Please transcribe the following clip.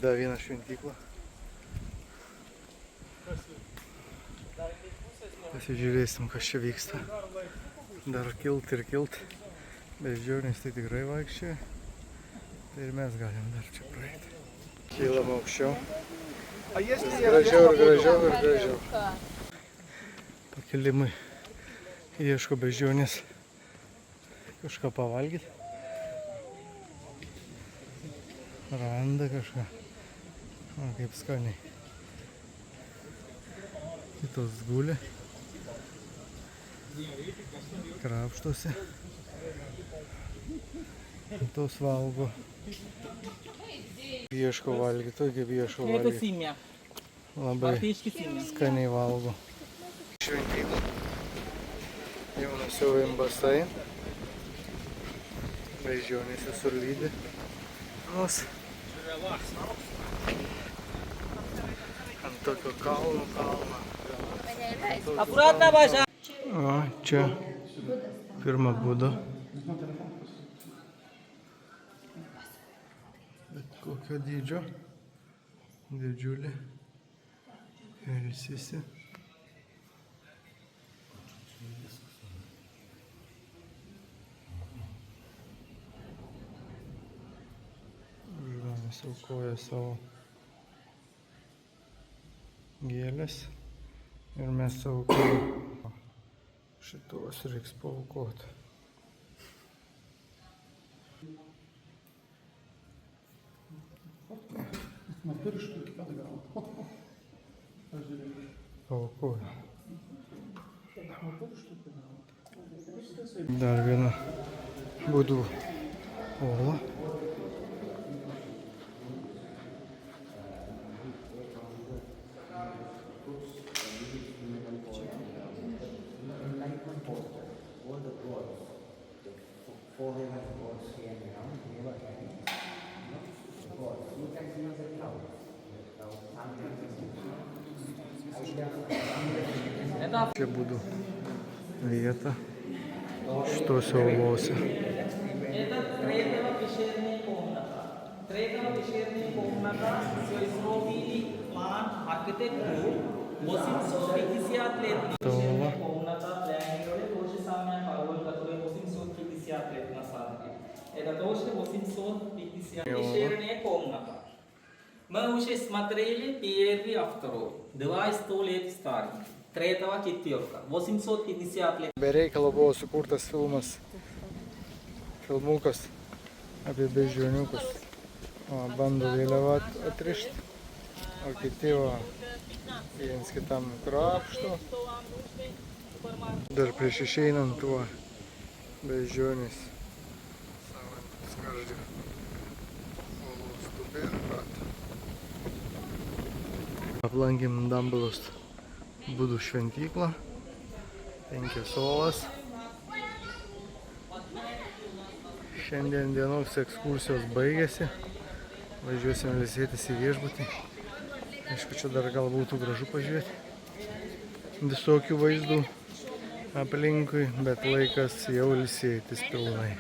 į dar vieną šventyklą. Pasižiūrėsim, kas čia vyksta. Dar kilt ir kilt. Beždžionės tai tikrai vaikščioja. Tai ir mes galim dar čia praeiti. Kylam aukščiau. Vis gražiau ir gražiau ir gražiau. Pakilimui ieško beždžionės kažką pavalgyti. Randa kažką. O, kaip skaniai. Kitos guli. Krapštosi. Tos valgo. Ieško valgytojų, kaip ieško valgyti. Labai skaniai valgo. Šventyklą. Jau nusiaujam basai. Beždžionės visur lydi mus. Ant tokio kalno. O, čia pirma Buda. Bet kokio dydžio. Didžiulė. Ilsisi. Žmonės aukoja savo gėles. Ir mes savo aukojam. Šitos reiks paaukoti. Paaukoju. Dar viena Budų ola. Čia Budų vieta šitose olose. Мы уже смотрели первый и второй. Два столетия старые. Третьего четверка. 850 лет. Be reikalo buvo sukurtas filmukas apie beždžioniukus. Bando vėliavą atrišti, o kiti viens kitam krapšto. Dar prieš išeinant tuo beždžionės savo skardį. Stupė ir ratą. Aplankėm Dambalos Budų šventyklą. 5 olas. Šiandien dienos ekskursijos baigėsi. Važiuosim ilsėtis į viešbutį. Aišku, čia dar gal būtų gražu pažiūrėti visokių vaizdų aplinkui, bet laikas jau ilsėtis pilnai.